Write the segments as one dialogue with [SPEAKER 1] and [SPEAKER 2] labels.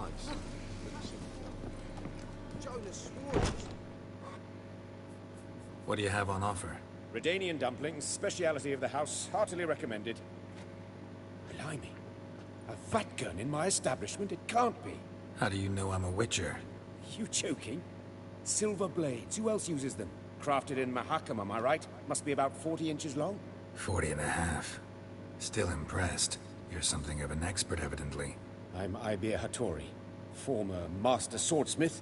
[SPEAKER 1] place. Jonas swore.
[SPEAKER 2] What do you have on offer?
[SPEAKER 3] Redanian dumplings, speciality of the house, heartily recommended. Blimey. A vat gun in my establishment? It can't be.
[SPEAKER 2] How do you know I'm a witcher?
[SPEAKER 3] You joking? Silver blades, who else uses them? Crafted in Mahakam, am I right? Must be about 40 inches long?
[SPEAKER 2] 40 and a half. Still impressed. You're something of an expert, evidently.
[SPEAKER 3] I'm Ibir Hattori, former master swordsmith.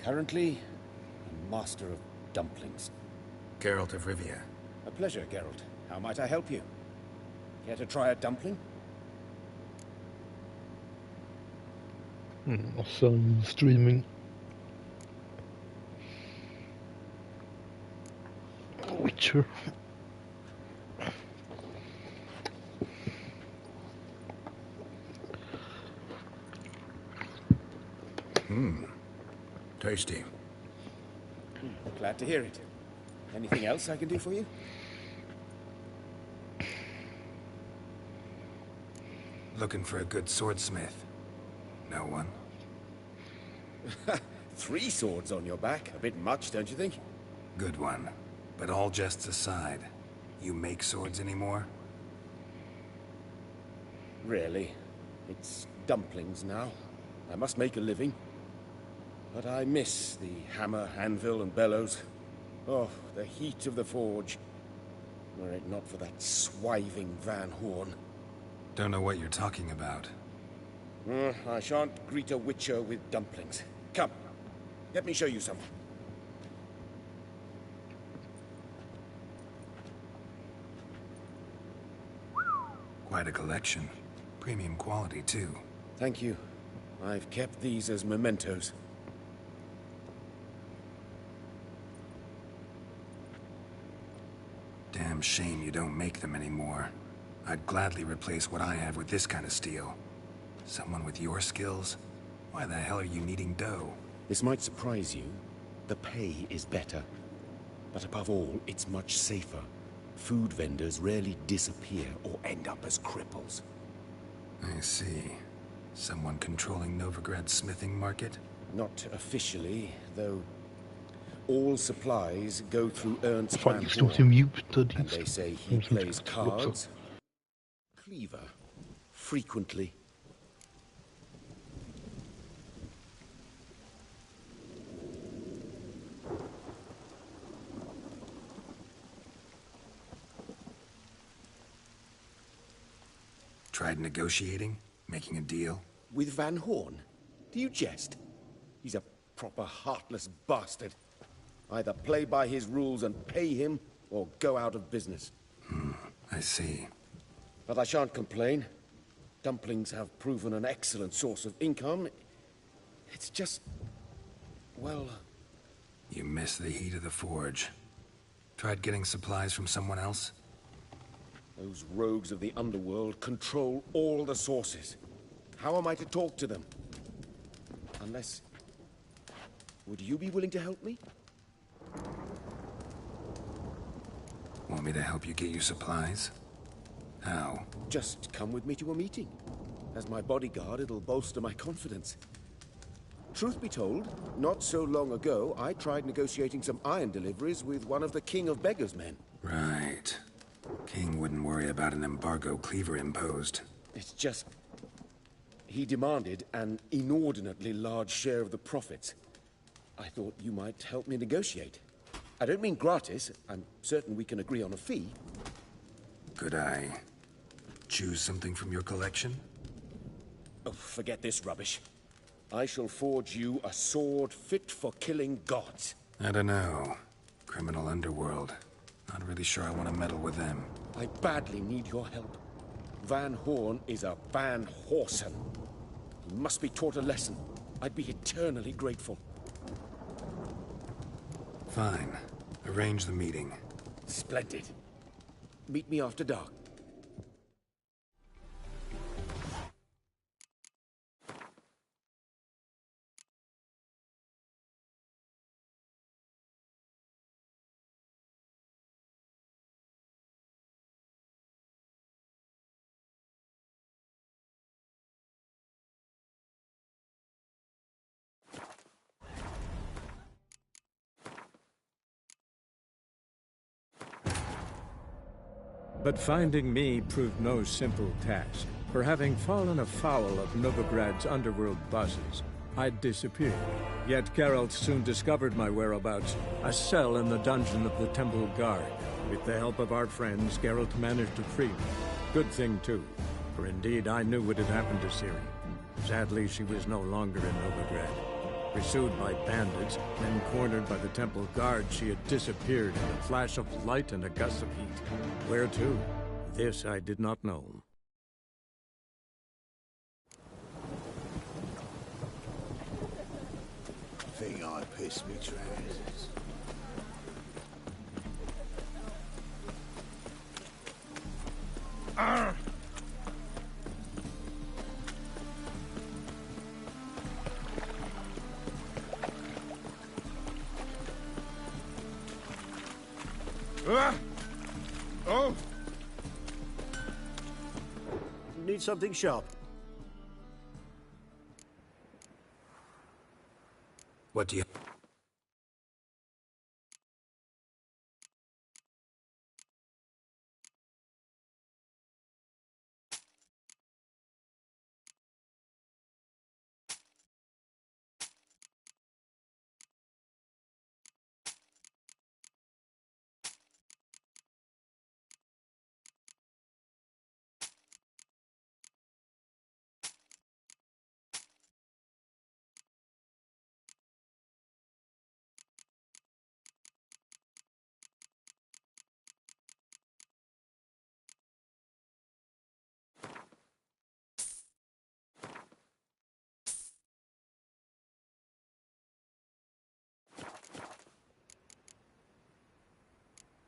[SPEAKER 3] Currently, a master of dumplings.
[SPEAKER 2] Geralt of Rivia.
[SPEAKER 3] A pleasure, Geralt. How might I help you? Care to try a dumpling?
[SPEAKER 4] Massa streaming. Witcher.
[SPEAKER 2] Tasty.
[SPEAKER 3] Glad to hear it. Anything else I can do for you?
[SPEAKER 2] Looking for a good swordsmith. No one?
[SPEAKER 3] 3 swords on your back. A bit much, don't you think?
[SPEAKER 2] Good one. But all jests aside, you make swords anymore?
[SPEAKER 3] Really? It's dumplings now. I must make a living. But I miss the hammer, anvil, and bellows. Oh, the heat of the forge. Were it not for that swiving Van Horn.
[SPEAKER 2] Don't know what you're talking about.
[SPEAKER 3] I shan't greet a witcher with dumplings. Come, let me show you some.
[SPEAKER 2] Quite a collection. Premium quality, too.
[SPEAKER 3] Thank you. I've kept these as mementos.
[SPEAKER 2] Damn shame you don't make them anymore. I'd gladly replace what I have with this kind of steel. Someone with your skills? Why the hell are you needing dough?
[SPEAKER 3] This might surprise you. The pay is better. But above all, it's much safer. Food vendors rarely disappear or end up as cripples.
[SPEAKER 2] I see. Someone controlling Novigrad's smithing market?
[SPEAKER 3] Not officially, though all supplies go through Ernst
[SPEAKER 4] Fan,
[SPEAKER 3] Van
[SPEAKER 4] ik stond
[SPEAKER 3] Horn.
[SPEAKER 4] in mute.
[SPEAKER 3] And they say he plays cards. Cleaver. Frequently.
[SPEAKER 2] Tried negotiating? Making a deal?
[SPEAKER 3] With Van Horn? Do you jest? He's a proper heartless bastard. Either play by his rules and pay him, or go out of business.
[SPEAKER 2] I see.
[SPEAKER 3] But I shan't complain. Dumplings have proven an excellent source of income. It's just... well...
[SPEAKER 2] You miss the heat of the forge. Tried getting supplies from someone else?
[SPEAKER 3] Those rogues of the underworld control all the sources. How am I to talk to them? Unless... would you be willing to help me?
[SPEAKER 2] Want me to help you get you supplies? How?
[SPEAKER 3] Just come with me to a meeting. As my bodyguard, it'll bolster my confidence. Truth be told, not so long ago, I tried negotiating some iron deliveries with one of the King of Beggars' men.
[SPEAKER 2] Right. King wouldn't worry about an embargo Cleaver imposed.
[SPEAKER 3] It's just... he demanded an inordinately large share of the profits. I thought you might help me negotiate. I don't mean gratis. I'm certain we can agree on a fee.
[SPEAKER 2] Could I choose something from your collection?
[SPEAKER 3] Oh, forget this rubbish. I shall forge you a sword fit for killing gods.
[SPEAKER 2] I don't know. Criminal underworld. Not really sure I want to meddle with them.
[SPEAKER 3] I badly need your help. Van Horn is a Van Horsen. He must be taught a lesson. I'd be eternally grateful.
[SPEAKER 2] Fine. Arrange the meeting.
[SPEAKER 3] Splendid. Meet me after dark.
[SPEAKER 1] But finding me proved no simple task. For having fallen afoul of Novigrad's underworld bosses, I'd disappeared. Yet Geralt soon discovered my whereabouts, a cell in the dungeon of the Temple Guard. With the help of our friends, Geralt managed to free me. Good thing, too, for indeed I knew what had happened to Ciri. Sadly, she was no longer in Novigrad. Pursued by bandits, then cornered by the Temple Guard, she had disappeared in a flash of light and a gust of heat. Where to? This I did not know.
[SPEAKER 5] Think I pissed me trousers.
[SPEAKER 3] Oh!
[SPEAKER 5] Need something sharp.
[SPEAKER 2] What do you...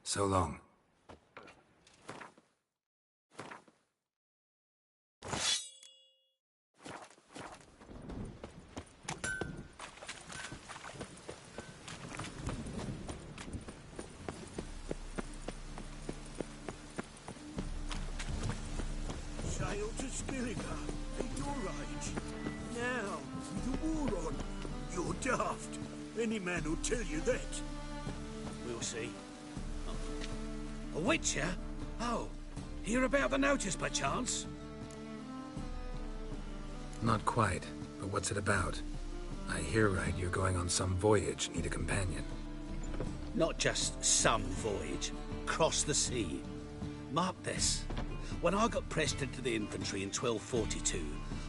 [SPEAKER 2] So long.
[SPEAKER 5] Sail to Skilliga. At your age. Now, with the war on. You're daft. Any man will tell you that.
[SPEAKER 6] We'll see. A witcher? Oh, hear about the notice, perchance?
[SPEAKER 2] Not quite, but what's it about? I hear right you're going on some voyage, need a companion.
[SPEAKER 6] Not just some voyage. Cross the sea. Mark this. When I got pressed into the infantry in 1242,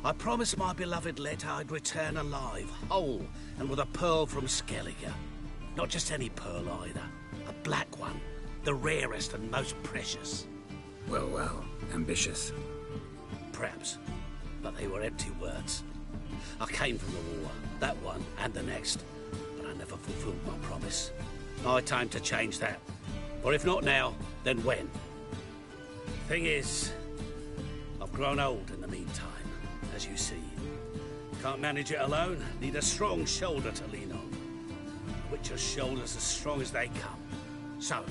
[SPEAKER 6] I promised my beloved Let I'd return alive, whole, and with a pearl from Skellige. Not just any pearl either. A black one. The rarest and most precious.
[SPEAKER 2] Well, well, ambitious.
[SPEAKER 6] Perhaps. But they were empty words. I came from the war, that one and the next. But I never fulfilled my promise. High time to change that. Or if not now, then when? Thing is, I've grown old in the meantime, as you see. Can't manage it alone, need a strong shoulder to lean on. Witcher's shoulders as strong as they come. So,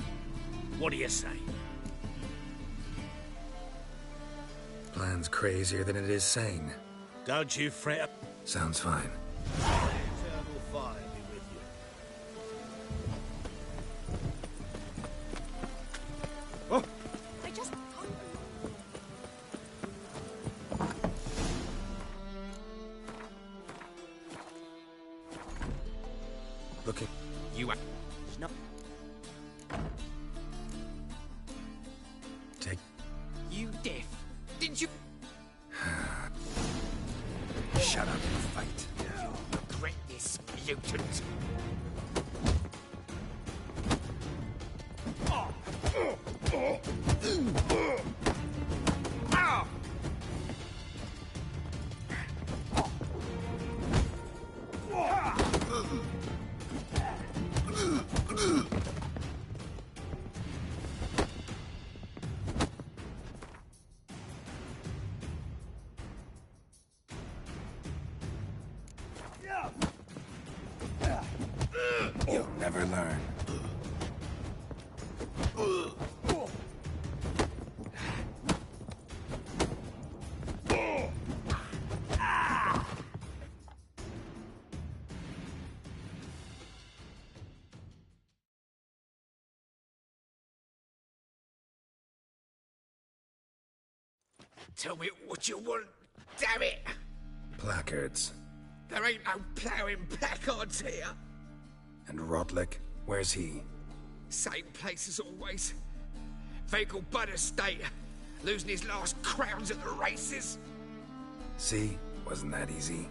[SPEAKER 6] what do you say?
[SPEAKER 2] Plan's crazier than it is sane.
[SPEAKER 6] Don't you fret.
[SPEAKER 2] Sounds fine.
[SPEAKER 6] Eternal fire be with you.
[SPEAKER 3] Oh!
[SPEAKER 7] I just can't.
[SPEAKER 2] Looking...
[SPEAKER 6] You
[SPEAKER 5] No.
[SPEAKER 2] Take...
[SPEAKER 7] You deaf. Didn't you
[SPEAKER 2] Shut up and fight.
[SPEAKER 7] regret this, mutant?
[SPEAKER 2] You'll never learn.
[SPEAKER 7] Tell me what you want, damn it!
[SPEAKER 2] Placards.
[SPEAKER 7] There ain't no ploughing placards here.
[SPEAKER 2] And Rotlick, where's he?
[SPEAKER 7] Same place as always. Vehicle bud estate. Losing his last crowns at the races.
[SPEAKER 2] See? Wasn't that easy?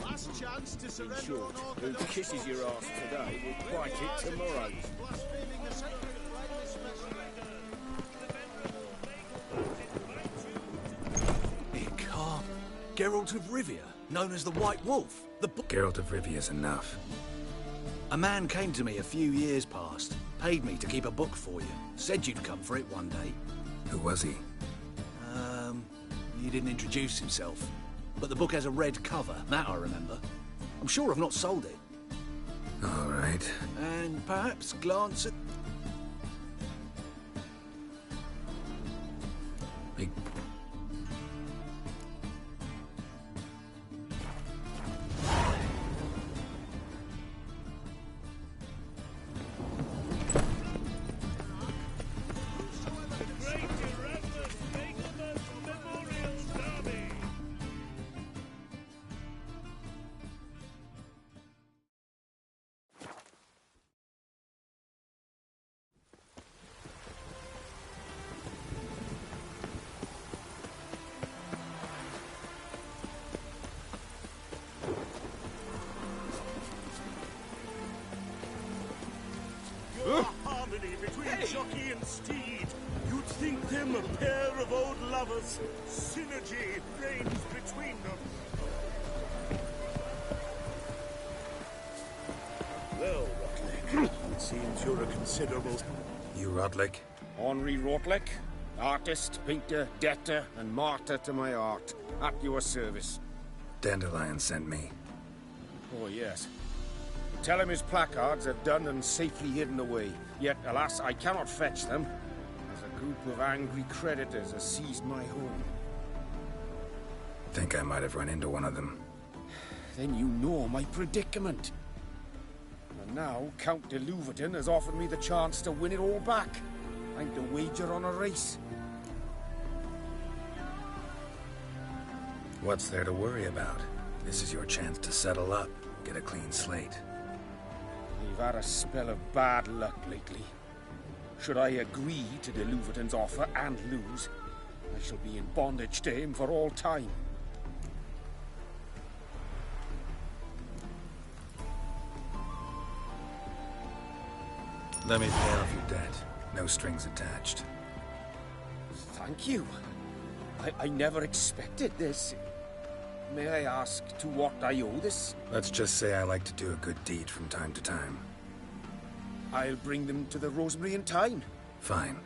[SPEAKER 5] Last chance to surrender
[SPEAKER 3] Short, who kisses your ass today will bite it tomorrow.
[SPEAKER 5] blaspheming the sacred flame especially.
[SPEAKER 8] It can't. Geralt of Rivia, known as the White Wolf.
[SPEAKER 2] Geralt of Rivia's enough.
[SPEAKER 8] A man came to me a few years past, paid me to keep a book for you. Said you'd come for it one day.
[SPEAKER 2] Who was he?
[SPEAKER 8] He didn't introduce himself. But the book has a red cover, that I remember. I'm sure I've not sold it.
[SPEAKER 2] All right.
[SPEAKER 8] And perhaps glance at...
[SPEAKER 2] Big...
[SPEAKER 5] Harmony between jockey and steed. You'd think them a pair of old lovers. Synergy reigns between them. Well, Rotlick, it seems you're a considerable...
[SPEAKER 2] You Rotlick?
[SPEAKER 3] Henri Rotlick, artist, painter, debtor, and martyr to my art. At your service.
[SPEAKER 2] Dandelion sent me.
[SPEAKER 3] Oh, yes. Tell him his placards are done and safely hidden away. Yet, alas, I cannot fetch them, as a group of angry creditors has seized my home.
[SPEAKER 2] Think I might have run into one of them.
[SPEAKER 3] Then you know my predicament. And now, Count de Louverton has offered me the chance to win it all back. I'm to wager on a race.
[SPEAKER 2] What's there to worry about? This is your chance to settle up, get a clean slate.
[SPEAKER 3] We've had a spell of bad luck lately. Should I agree to de Louverton's offer and lose, I shall be in bondage to him for all time.
[SPEAKER 2] Let me pay off your debt. No strings attached.
[SPEAKER 3] Thank you. I never expected this. May I ask to what I owe this?
[SPEAKER 2] Let's just say I like to do a good deed from time to time.
[SPEAKER 3] I'll bring them to the Rosemary in time.
[SPEAKER 2] Fine.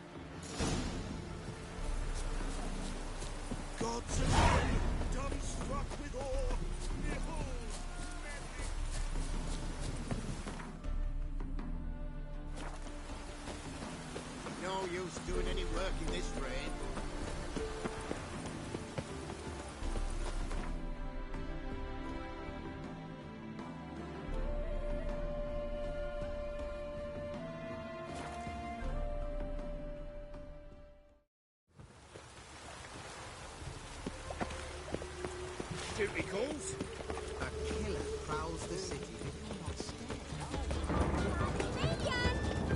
[SPEAKER 5] Gods and men, dumbstruck with awe, behold,
[SPEAKER 9] No use doing any work in this rain.
[SPEAKER 3] duty calls.
[SPEAKER 9] A killer prowls the city.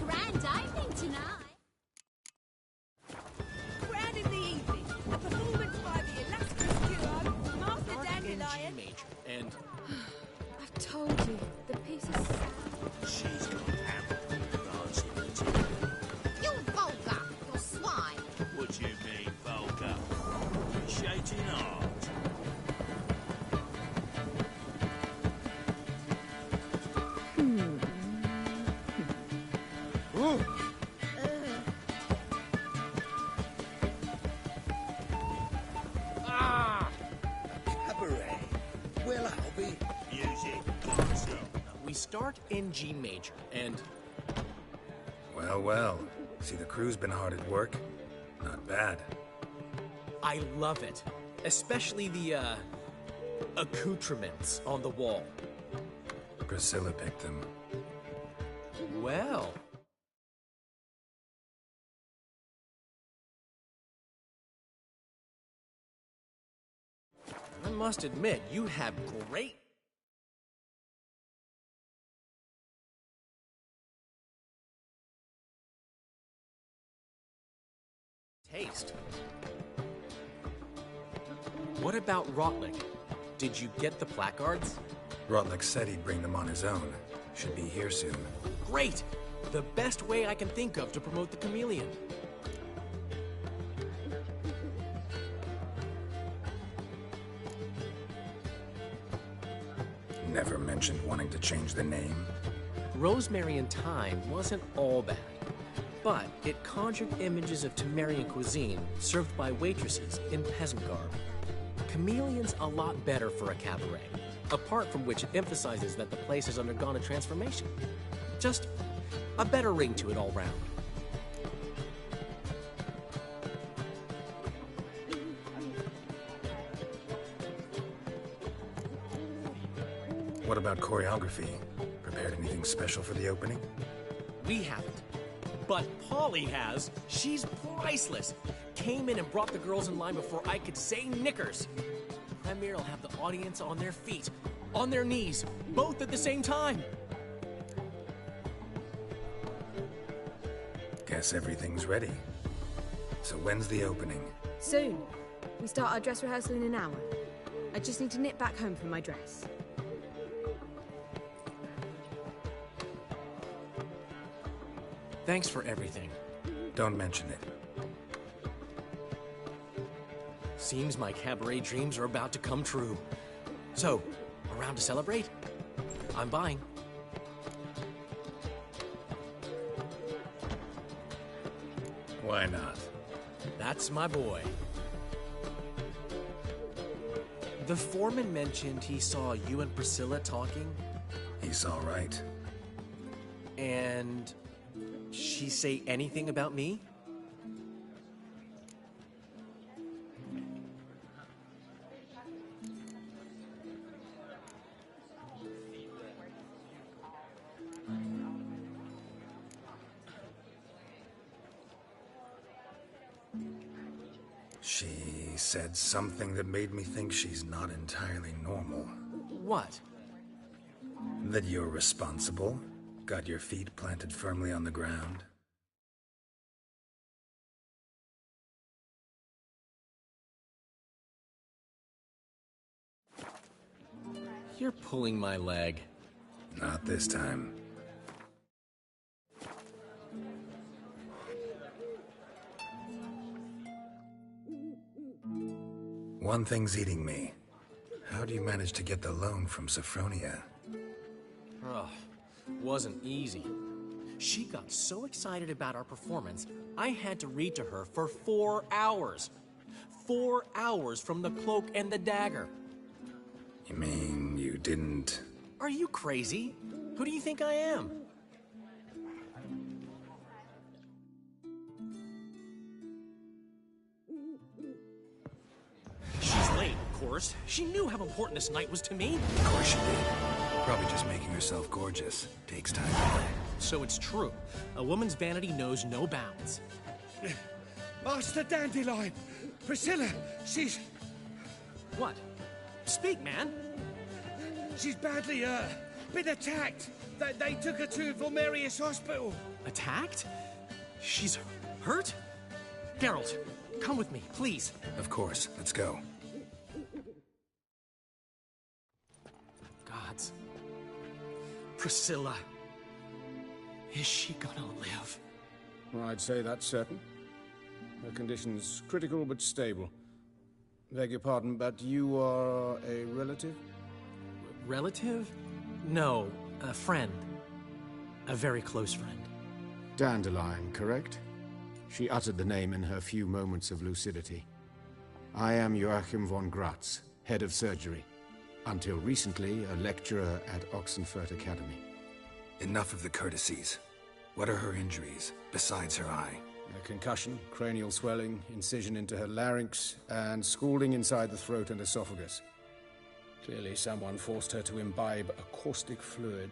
[SPEAKER 10] Grand opening tonight.
[SPEAKER 11] Grand in the evening. A performance by the illustrious duo, Master Dandelion.
[SPEAKER 12] Mage, and
[SPEAKER 10] I've told you, the piece is sad.
[SPEAKER 6] She's got hammer.
[SPEAKER 10] You're vulgar. You're swine.
[SPEAKER 5] What do you mean, vulgar? Appreciating art.
[SPEAKER 3] Cabaret. Well, I'll be.
[SPEAKER 5] Music, let's go.
[SPEAKER 12] we start in G major, and
[SPEAKER 2] Well, well. See, the crew's been hard at work. Not bad.
[SPEAKER 12] I love it. Especially the, accoutrements on the wall.
[SPEAKER 2] Priscilla picked them.
[SPEAKER 12] Well. I must admit, you have great taste. What about Rotlick? Did you get the placards?
[SPEAKER 2] Rotlick said he'd bring them on his own. Should be here soon.
[SPEAKER 12] Great! The best way I can think of to promote the chameleon.
[SPEAKER 2] Never mentioned wanting to change the name.
[SPEAKER 12] Rosemary and Thyme wasn't all bad, but it conjured images of Temerian cuisine served by waitresses in peasant garb. Chameleon's a lot better for a cabaret, apart from which it emphasizes that the place has undergone a transformation. Just a better ring to it all round.
[SPEAKER 2] What about choreography? Prepared anything special for the opening?
[SPEAKER 12] We haven't. But Polly has. She's priceless. Came in and brought the girls in line before I could say knickers. Premiere will have the audience on their feet, on their knees, both at the same time.
[SPEAKER 2] Guess everything's ready. So when's the opening?
[SPEAKER 13] Soon. We start our dress rehearsal in an hour. I just need to nip back home for my dress.
[SPEAKER 12] Thanks for everything.
[SPEAKER 2] Don't mention it.
[SPEAKER 12] Seems my cabaret dreams are about to come true. So, around to celebrate? I'm buying.
[SPEAKER 2] Why not?
[SPEAKER 12] That's my boy. The foreman mentioned he saw you and Priscilla talking.
[SPEAKER 2] He's all right.
[SPEAKER 12] And she say anything about me?
[SPEAKER 2] She said something that made me think she's not entirely normal.
[SPEAKER 12] What?
[SPEAKER 2] That you're responsible, got your feet planted firmly on the ground.
[SPEAKER 12] You're pulling my leg.
[SPEAKER 2] Not this time. One thing's eating me. How do you manage to get the loan from Sophronia?
[SPEAKER 12] Oh, wasn't easy. She got so excited about our performance, I had to read to her for 4 hours. 4 hours from the Cloak and the Dagger.
[SPEAKER 2] You mean you didn't...
[SPEAKER 12] Are you crazy? Who do you think I am? She's late, of course. She knew how important this night was to me.
[SPEAKER 2] Of course she did. Probably just making herself gorgeous. Takes time.
[SPEAKER 12] So it's true. A woman's vanity knows no bounds.
[SPEAKER 3] Master Dandelion! Priscilla, she's...
[SPEAKER 12] What? Speak, man.
[SPEAKER 3] She's badly hurt. Been attacked. They took her to Volmerius Hospital.
[SPEAKER 12] Attacked? She's hurt? Geralt, come with me, please.
[SPEAKER 2] Of course. Let's go.
[SPEAKER 12] Gods. Priscilla. Is she gonna live?
[SPEAKER 3] I'd say that's certain. Her condition's critical but stable. Beg your pardon, but you are a relative?
[SPEAKER 12] Relative? No, a friend. A very close friend.
[SPEAKER 3] Dandelion, correct? She uttered the name in her few moments of lucidity. I am Joachim von Gratz, head of surgery. Until recently, a lecturer at Oxenfurt Academy.
[SPEAKER 2] Enough of the courtesies. What are her injuries, besides her eye?
[SPEAKER 3] A concussion, cranial swelling, incision into her larynx, and scalding inside the throat and esophagus. Clearly someone forced her to imbibe a caustic fluid.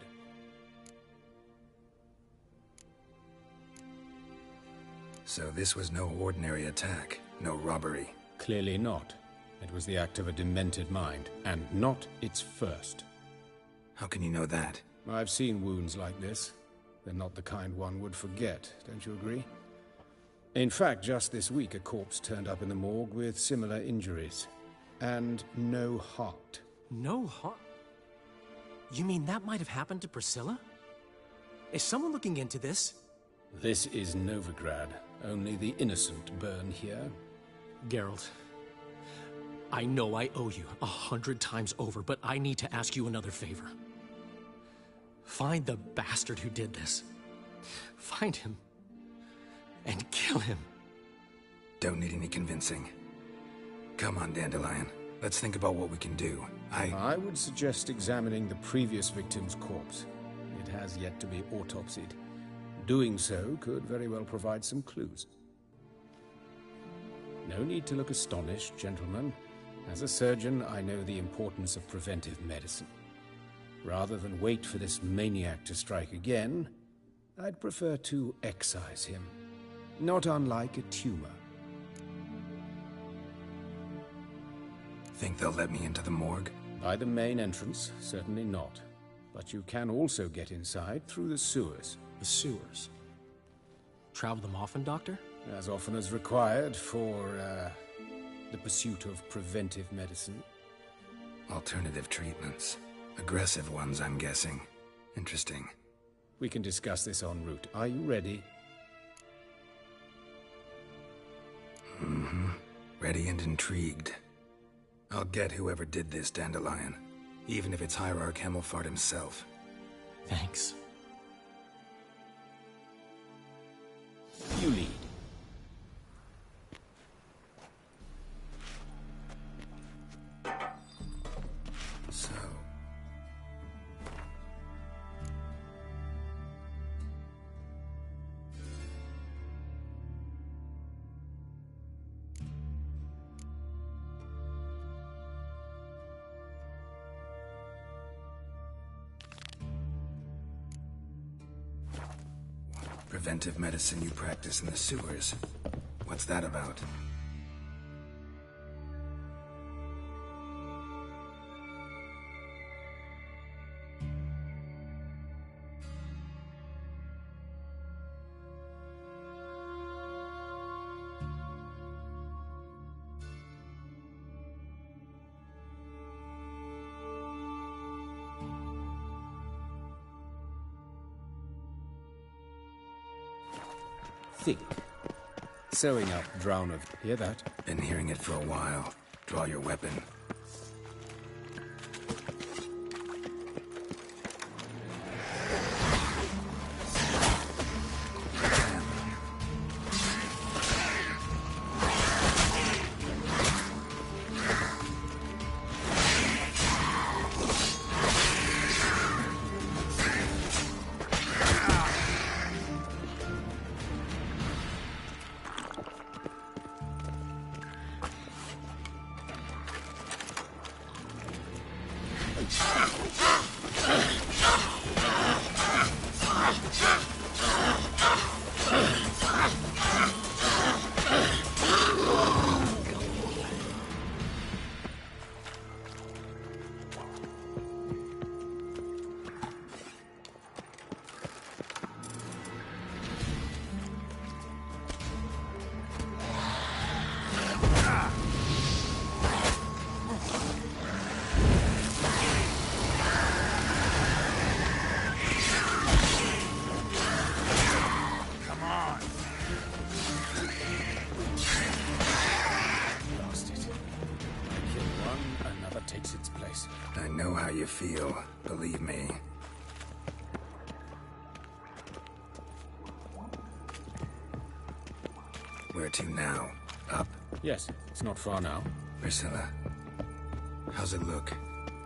[SPEAKER 2] So this was no ordinary attack, no robbery.
[SPEAKER 3] Clearly not. It was the act of a demented mind, and not its first.
[SPEAKER 2] How can you know that?
[SPEAKER 3] I've seen wounds like this. They're not the kind one would forget, don't you agree? In fact, just this week a corpse turned up in the morgue with similar injuries. And no heart.
[SPEAKER 12] No heart? You mean that might have happened to Priscilla? Is someone looking into this?
[SPEAKER 3] This is Novigrad. Only the innocent burn here.
[SPEAKER 12] Geralt, I know I owe you 100 times over, but I need to ask you another favor. Find the bastard who did this. Find him. And kill him.
[SPEAKER 2] Don't need any convincing. Come on, Dandelion. Let's think about what we can do.
[SPEAKER 3] I would suggest examining the previous victim's corpse. It has yet to be autopsied. Doing so could very well provide some clues. No need to look astonished, gentlemen. As a surgeon, I know the importance of preventive medicine. Rather than wait for this maniac to strike again, I'd prefer to excise him. Not unlike a tumor.
[SPEAKER 2] Think they'll let me into the morgue?
[SPEAKER 3] By the main entrance, certainly not. But you can also get inside through the sewers.
[SPEAKER 12] The sewers? Travel them often, Doctor?
[SPEAKER 3] As often as required for, the pursuit of preventive medicine.
[SPEAKER 2] Alternative treatments. Aggressive ones, I'm guessing. Interesting.
[SPEAKER 3] We can discuss this en route. Are you ready?
[SPEAKER 2] Mm-hmm. Ready and intrigued. I'll get whoever did this, Dandelion. Even if it's Hierarch Hemmelfart himself.
[SPEAKER 12] Thanks.
[SPEAKER 3] You lead.
[SPEAKER 2] So... Preventive medicine you practice in the sewers. What's that about?
[SPEAKER 3] Think. Sewing up drown of... Hear that?
[SPEAKER 2] Been hearing it for a while. Draw your weapon. you feel, believe me. Where to now? Up?
[SPEAKER 3] Yes, it's not far now.
[SPEAKER 2] Priscilla, how's it look?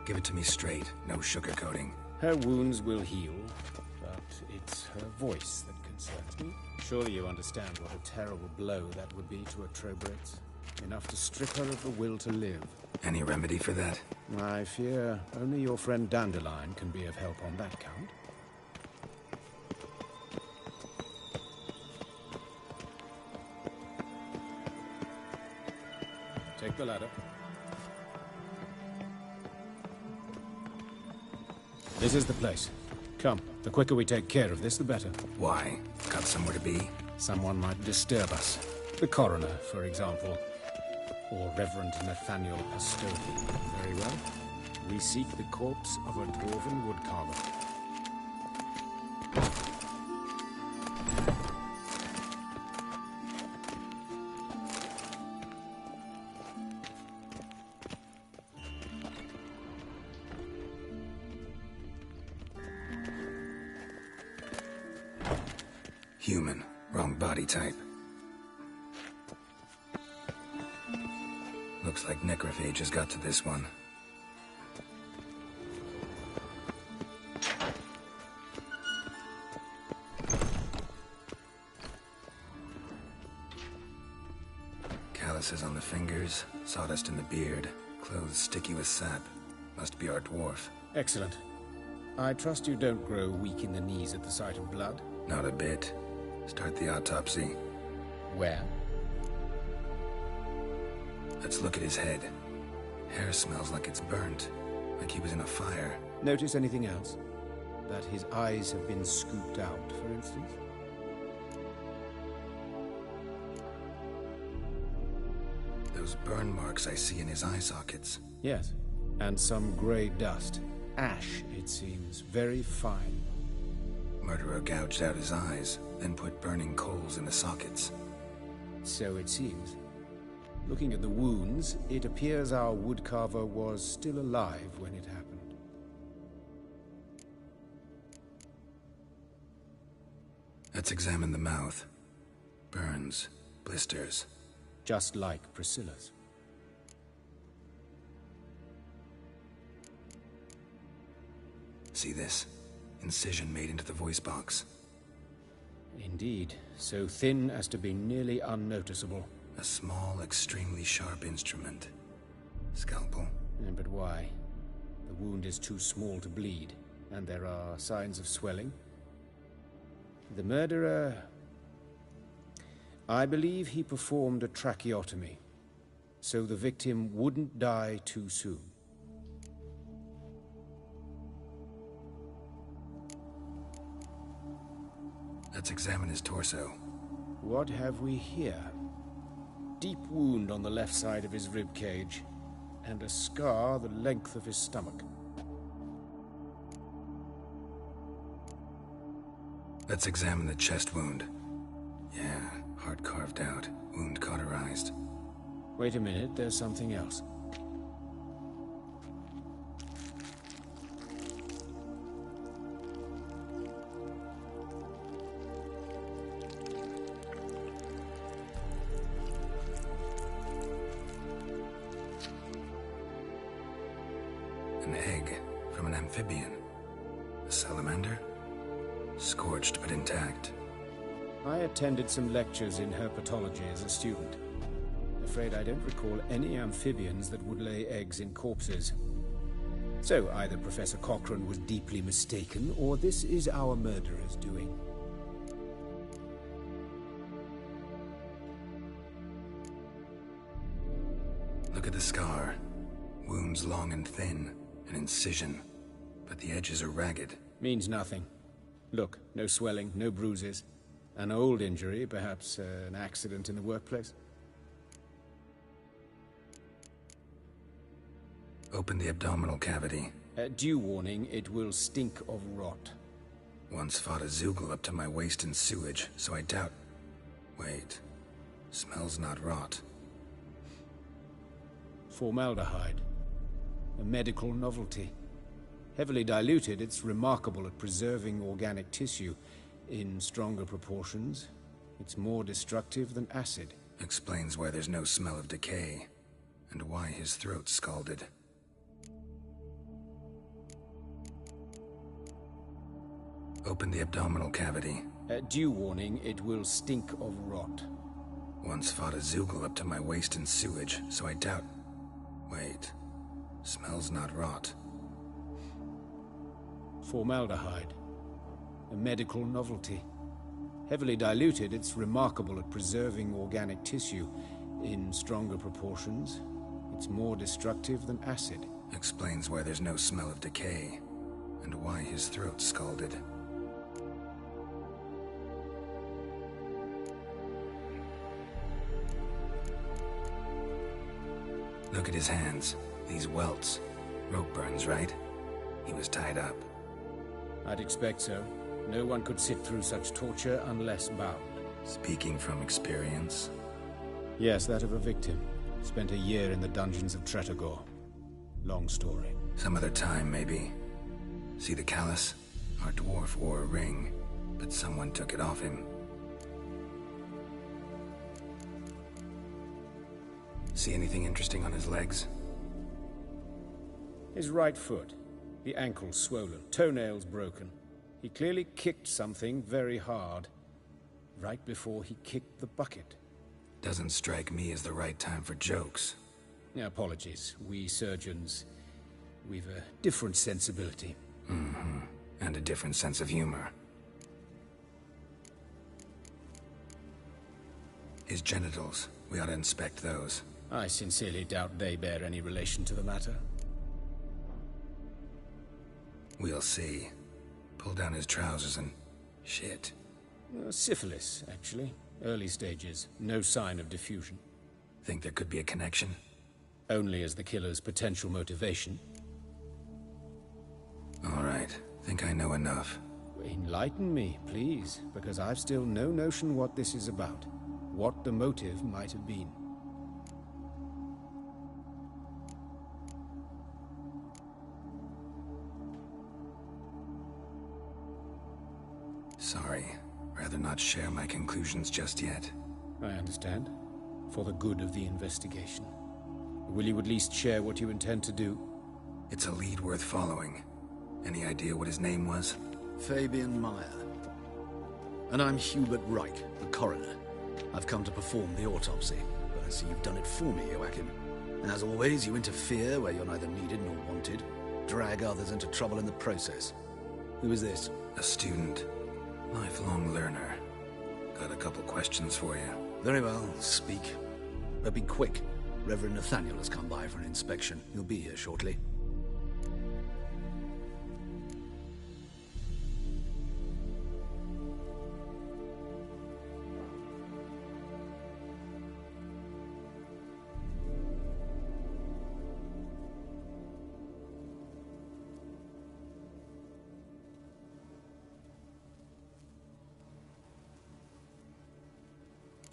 [SPEAKER 2] Give it to me straight, no sugarcoating.
[SPEAKER 3] Her wounds will heal, but it's her voice that concerns me. Surely you understand what a terrible blow that would be to a Trobritz. Enough to strip her of the will to live.
[SPEAKER 2] Any remedy for that?
[SPEAKER 3] I fear only your friend Dandelion can be of help on that count. Take the ladder. This is the place. Come, the quicker we take care of this, the better.
[SPEAKER 2] Why? Got somewhere to be?
[SPEAKER 3] Someone might disturb us. The coroner, for example. Or Reverend Nathaniel Pastodi. Very well. We seek the corpse of a dwarven woodcarver.
[SPEAKER 2] Human. Wrong body type. Looks like necrophages got to this one. Calluses on the fingers, sawdust in the beard, clothes sticky with sap. Must be our dwarf.
[SPEAKER 3] Excellent. I trust you don't grow weak in the knees at the sight of blood?
[SPEAKER 2] Not a bit. Start the autopsy.
[SPEAKER 3] Where?
[SPEAKER 2] Let's look at his head. Hair smells like it's burnt, like he was in a fire.
[SPEAKER 3] Notice anything else? That his eyes have been scooped out, for instance?
[SPEAKER 2] Those burn marks I see in his eye sockets.
[SPEAKER 3] Yes, and some grey dust. Ash, it seems. Very fine.
[SPEAKER 2] Murderer gouged out his eyes, then put burning coals in the sockets.
[SPEAKER 3] So it seems. Looking at the wounds, it appears our woodcarver was still alive when it happened.
[SPEAKER 2] Let's examine the mouth. Burns, blisters.
[SPEAKER 3] Just like Priscilla's.
[SPEAKER 2] See this? Incision made into the voice box.
[SPEAKER 3] Indeed, so thin as to be nearly unnoticeable.
[SPEAKER 2] A small, extremely sharp instrument. Scalpel.
[SPEAKER 3] But why? The wound is too small to bleed, and there are signs of swelling. The murderer... I believe he performed a tracheotomy, so the victim wouldn't die too soon.
[SPEAKER 2] Let's examine his torso.
[SPEAKER 3] What have we here? Deep wound on the left side of his rib cage, and a scar the length of his stomach.
[SPEAKER 2] Let's examine the chest wound. Yeah, heart carved out, wound cauterized.
[SPEAKER 3] Wait a minute, there's something else.
[SPEAKER 2] An egg from an amphibian. A salamander? Scorched but intact.
[SPEAKER 3] I attended some lectures in herpetology as a student. Afraid I don't recall any amphibians that would lay eggs in corpses. So either Professor Cochrane was deeply mistaken, or this is our murderer's doing.
[SPEAKER 2] Look at the scar. Wounds long and thin. An incision. But the edges are ragged.
[SPEAKER 3] Means nothing. Look, no swelling, no bruises. An old injury, perhaps an accident in the workplace.
[SPEAKER 2] Open the abdominal cavity.
[SPEAKER 3] Due warning, it will stink of rot.
[SPEAKER 2] Once fought a Zoogle up to my waist in sewage, so I doubt... Wait. Smells not rot.
[SPEAKER 3] Formaldehyde. A medical novelty. Heavily diluted, it's remarkable at preserving organic tissue. In stronger proportions, it's more destructive than acid.
[SPEAKER 2] Explains why there's no smell of decay, and why his throat's scalded. Open the abdominal cavity.
[SPEAKER 3] Due warning, it will stink of rot.
[SPEAKER 2] Once fought a Zoogle up to my waist in sewage, so I doubt... Wait. Smells not rot.
[SPEAKER 3] Formaldehyde. A medical novelty. Heavily diluted, it's remarkable at preserving organic tissue. In stronger proportions, it's more destructive than acid.
[SPEAKER 2] Explains why there's no smell of decay, and why his throat's scalded. Look at his hands. These welts. Rope burns, right? He was tied up.
[SPEAKER 3] I'd expect so. No one could sit through such torture unless bound.
[SPEAKER 2] Speaking from experience?
[SPEAKER 3] Yes, that of a victim. Spent a year in the dungeons of Tretogor. Long story.
[SPEAKER 2] Some other time, maybe. See the callus? Our dwarf wore a ring, but someone took it off him. See anything interesting on his legs?
[SPEAKER 3] His right foot. The ankle swollen, toenails broken. He clearly kicked something very hard, right before he kicked the bucket.
[SPEAKER 2] Doesn't strike me as the right time for jokes.
[SPEAKER 3] Apologies. We surgeons, we've a different sensibility.
[SPEAKER 2] Mm-hmm. And a different sense of humor. His genitals, we ought to inspect those.
[SPEAKER 3] I sincerely doubt they bear any relation to the matter.
[SPEAKER 2] We'll see. Pull down his trousers and... shit.
[SPEAKER 3] Syphilis, actually. Early stages. No sign of diffusion.
[SPEAKER 2] Think there could be a connection?
[SPEAKER 3] Only as the killer's potential motivation.
[SPEAKER 2] All right. Think I know enough.
[SPEAKER 3] Enlighten me, please, because I've still no notion what this is about. What the motive might have been.
[SPEAKER 2] Sorry. Rather not share my conclusions just yet.
[SPEAKER 3] I understand. For the good of the investigation. Will you at least share what you intend to do?
[SPEAKER 2] It's a lead worth following. Any idea what his name was?
[SPEAKER 8] Fabian Meyer. And I'm Hubert Reich, the coroner. I've come to perform the autopsy, but I see you've done it for me, Joachim. And as always, you interfere where you're neither needed nor wanted. Drag others into trouble in the process. Who is this?
[SPEAKER 2] A student. Lifelong learner. Got a couple questions for you.
[SPEAKER 8] Very well, speak. But be quick. Reverend Nathaniel has come by for an inspection. He'll be here shortly.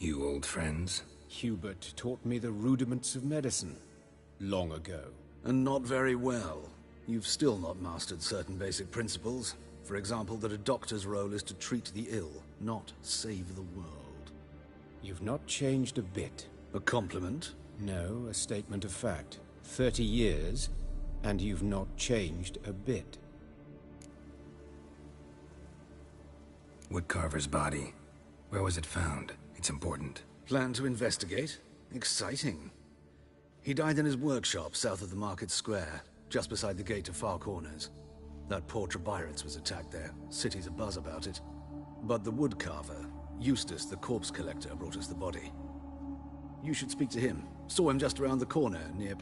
[SPEAKER 2] You old friends?
[SPEAKER 3] Hubert taught me the rudiments of medicine. Long ago.
[SPEAKER 8] And not very well. You've still not mastered certain basic principles. For example, that a doctor's role is to treat the ill, not save the world.
[SPEAKER 3] You've not changed a bit.
[SPEAKER 8] A compliment?
[SPEAKER 3] No, a statement of fact. 30 years, and you've not changed a bit.
[SPEAKER 2] Woodcarver's body. Where was it found? It's important.
[SPEAKER 8] Plan to investigate? Exciting. He died in his workshop south of the market square, just beside the gate to Far Corners. That poor Trebirates was attacked there. City's abuzz about it. But the woodcarver, Eustace the corpse collector, brought us the body. You should speak to him. Saw him just around the corner near...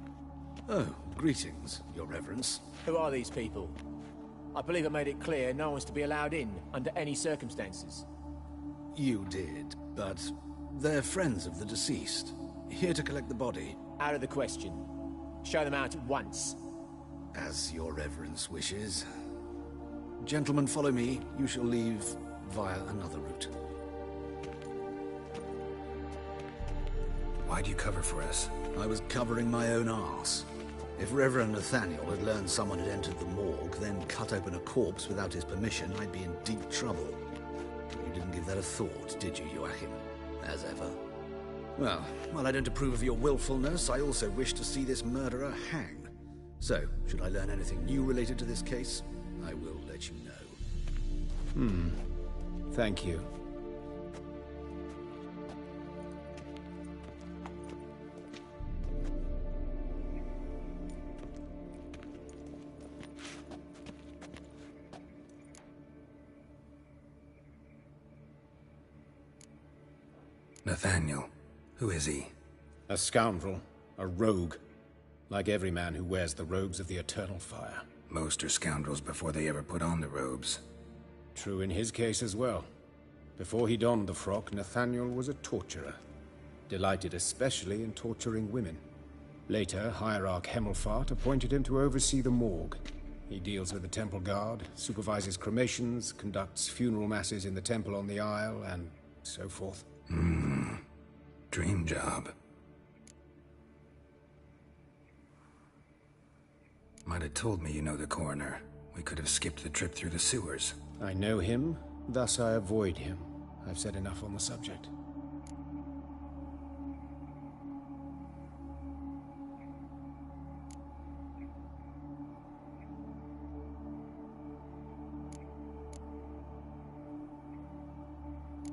[SPEAKER 8] Oh, greetings, your reverence.
[SPEAKER 14] Who are these people? I believe I made it clear no one's to be allowed in under any circumstances.
[SPEAKER 8] You did, but they're friends of the deceased. Here to collect the body.
[SPEAKER 14] Out of the question. Show them out at once.
[SPEAKER 8] As your reverence wishes. Gentlemen, follow me. You shall leave via another route.
[SPEAKER 2] Why'd you cover for us?
[SPEAKER 8] I was covering my own arse. If Reverend Nathaniel had learned someone had entered the morgue, then cut open a corpse without his permission, I'd be in deep trouble. You didn't give that a thought, did you, Joachim? As ever. Well, while I don't approve of your willfulness, I also wish to see this murderer hang. So, should I learn anything new related to this case, I will let you know.
[SPEAKER 3] Thank you.
[SPEAKER 2] Nathaniel. Who is he?
[SPEAKER 3] A scoundrel. A rogue. Like every man who wears the robes of the Eternal Fire.
[SPEAKER 2] Most are scoundrels before they ever put on the robes.
[SPEAKER 3] True in his case as well. Before he donned the frock, Nathaniel was a torturer. Delighted especially in torturing women. Later, Hierarch Hemmelfart appointed him to oversee the morgue. He deals with the temple guard, supervises cremations, conducts funeral masses in the temple on the Isle, and so forth.
[SPEAKER 2] Dream job. Might have told me you know the coroner. We could have skipped the trip through the sewers.
[SPEAKER 3] I know him, thus I avoid him. I've said enough on the subject.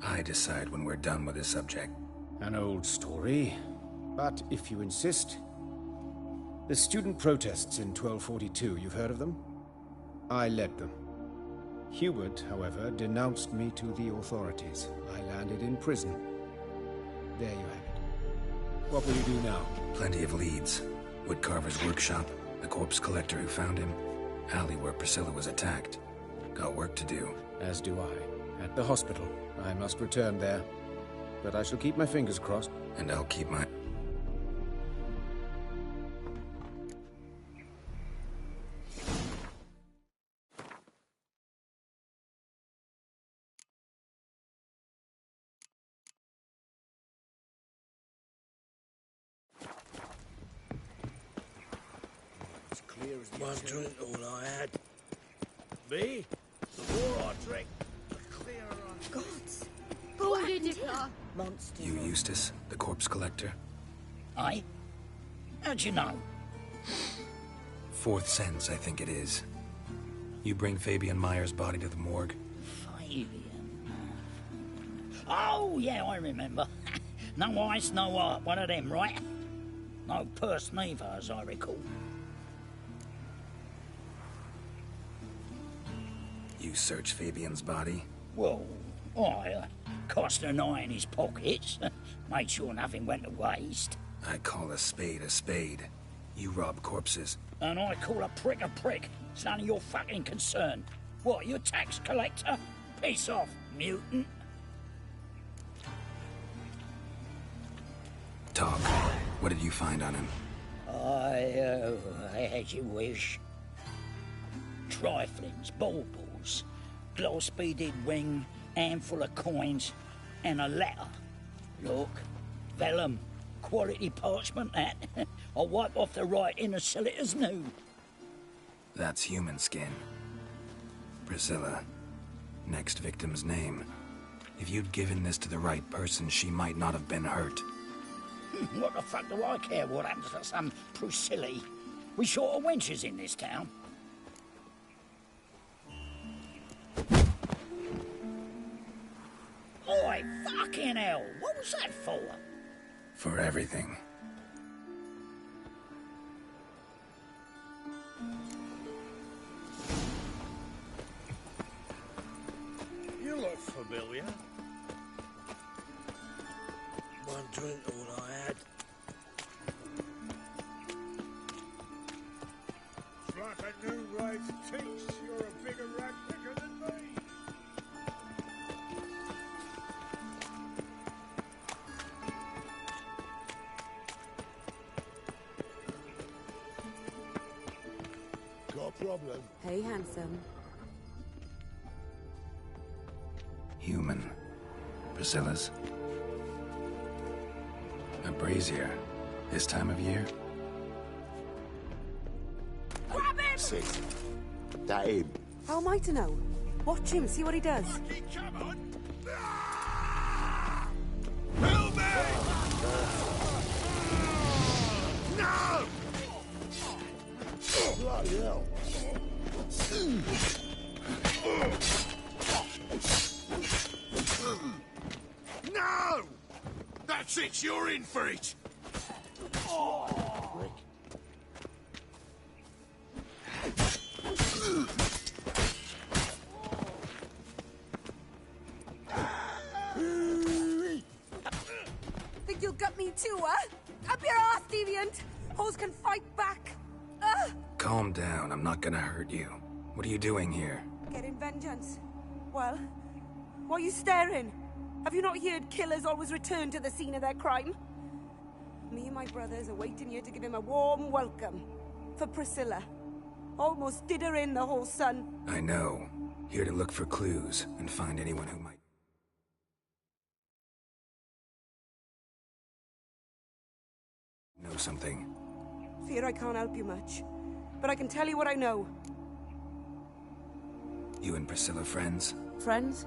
[SPEAKER 2] I decide when we're done with this subject.
[SPEAKER 3] An old story, but if you insist. The student protests in 1242, you've heard of them? I led them. Hubert, however, denounced me to the authorities. I landed in prison. There you have it. What will you do now?
[SPEAKER 2] Plenty of leads. Woodcarver's workshop, the corpse collector who found him, alley where Priscilla was attacked. Got work to do.
[SPEAKER 3] As do I. At the hospital. I must return there. But I shall keep my fingers crossed.
[SPEAKER 2] And I'll keep my...
[SPEAKER 5] One drink all I had. Me? The more I drink, the clearer I...
[SPEAKER 10] Gods!
[SPEAKER 11] What happened here?
[SPEAKER 10] Monster.
[SPEAKER 2] You Eustace, the corpse collector?
[SPEAKER 15] Aye? How'd you know?
[SPEAKER 2] Fourth sense, I think it is. You bring Fabian Meyer's body to the morgue?
[SPEAKER 15] Fabian... Oh, yeah, I remember. No eyes, no heart, one of them, right? No purse neither, as I recall.
[SPEAKER 2] You search Fabian's body?
[SPEAKER 15] Well, I cast an eye in his pockets, made sure nothing went to waste.
[SPEAKER 2] I call a spade a spade. You rob corpses.
[SPEAKER 15] And I call a prick. It's none of your fucking concern. What, you a tax collector? Piss off, mutant.
[SPEAKER 2] Tjock, what did you find on him?
[SPEAKER 15] As you wish. Triflings, baubles, gloss-beaded ring, handful of coins, and a letter. Look, vellum, quality parchment, that. I'll wipe off the writing and sell it as new.
[SPEAKER 2] That's human skin. Priscilla. Next victim's name. If you'd given this to the right person, she might not have been hurt.
[SPEAKER 15] What the fuck do I care what happens to some Priscilla? We short of wenches in this town. Oi, fucking hell! What was that for?
[SPEAKER 2] For everything.
[SPEAKER 5] You look familiar. One drink all I had. It's like a new race teach. You're a bigger rat picker than me. Got a problem?
[SPEAKER 13] Hey, handsome.
[SPEAKER 2] Human. Priscilla's. A brazier. This time of year?
[SPEAKER 11] Grab him!
[SPEAKER 3] Sis,
[SPEAKER 9] That him?
[SPEAKER 16] How am I to know? Watch him, see what he does.
[SPEAKER 5] Come on! Help me! No!
[SPEAKER 9] Bloody hell.
[SPEAKER 5] No! That's it, you're in for it!
[SPEAKER 16] Think you'll gut me too, huh? Up your ass, deviant! Hoes can fight back!
[SPEAKER 2] Calm down, I'm not gonna hurt you. What are you doing here?
[SPEAKER 16] Getting vengeance. Well, why are you staring? Have you not heard killers always return to the scene of their crime? Me and my brothers are waiting here to give him a warm welcome. For Priscilla. Almost did her in, the whole son.
[SPEAKER 2] I know. Here to look for clues and find anyone who might know something.
[SPEAKER 16] Fear I can't help you much. But I can tell you what I know.
[SPEAKER 2] You and Priscilla friends?
[SPEAKER 16] Friends?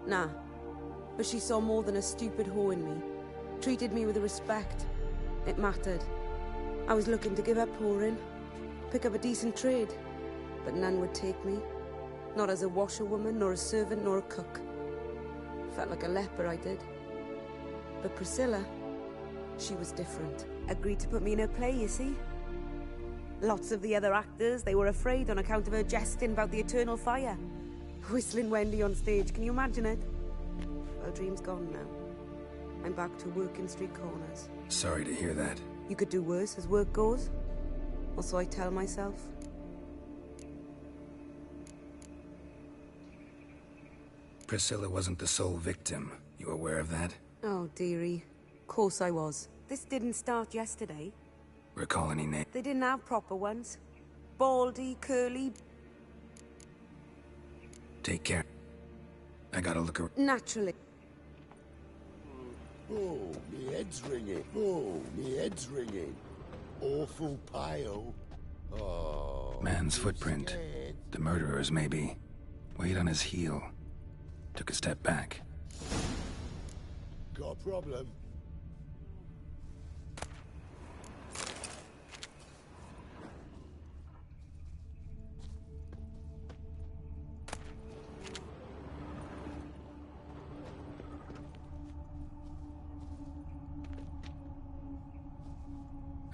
[SPEAKER 16] Nah. But she saw more than a stupid whore in me. Treated me with respect. It mattered. I was looking to give up whoring. Pick up a decent trade. But none would take me. Not as a washerwoman, nor a servant, nor a cook. Felt like a leper, I did. But Priscilla, she was different. Agreed to put me in her play, you see? Lots of the other actors, they were afraid on account of her jesting about the eternal fire. Whistling Wendy on stage, can you imagine it? Well, dream's gone now. I'm back to working street corners.
[SPEAKER 2] Sorry to hear that.
[SPEAKER 16] You could do worse as work goes. Or so I tell myself.
[SPEAKER 2] Priscilla wasn't the sole victim. You aware of that?
[SPEAKER 16] Oh, dearie. Course I was. This didn't start yesterday.
[SPEAKER 2] Recall any name?
[SPEAKER 16] They didn't have proper ones. Baldy, curly...
[SPEAKER 2] Take care. I gotta look around.
[SPEAKER 16] Naturally.
[SPEAKER 9] Oh, me head's ringing. Oh, me head's ringing. Awful pale. Oh.
[SPEAKER 2] Man's footprint.
[SPEAKER 9] Scared.
[SPEAKER 2] The murderer's, maybe. Weight on his heel. Took a step back.
[SPEAKER 9] Got a problem.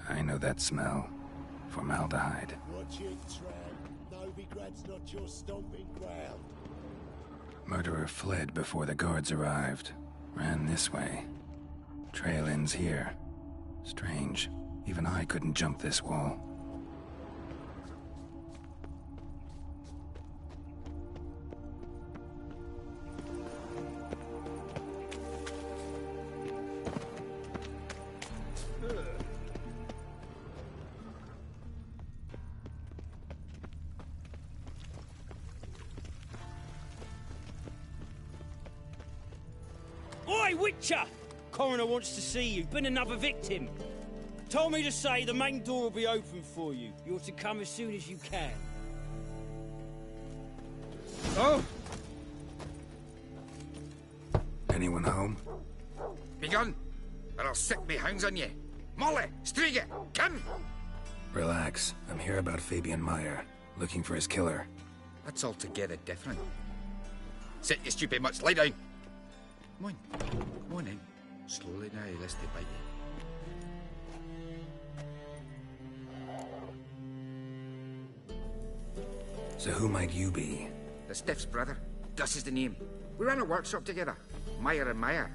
[SPEAKER 2] I know that smell. Formaldehyde.
[SPEAKER 9] Watch it, tramp. Novigrad's not your stomping ground.
[SPEAKER 2] Murderer fled before the guards arrived. Ran this way. Trail ends here. Strange. Even I couldn't jump this wall.
[SPEAKER 17] Oi, Witcher! Coroner wants to see you. Been another victim. Told me to say the main door will be open for you. You're to come as soon as you can.
[SPEAKER 7] Oh!
[SPEAKER 2] Anyone home?
[SPEAKER 7] Begun, or I'll sick me hounds on you. Molly, Striga, come!
[SPEAKER 2] Relax. I'm here about Fabian Meyer. Looking for his killer.
[SPEAKER 7] That's altogether different. Sit, you stupid mutts, lie down. Come on. Come on in. Slowly now, lest they bite you.
[SPEAKER 2] So who might you be?
[SPEAKER 7] The Stiff's brother. Gus is the name. We ran a workshop together. Meyer and Meyer.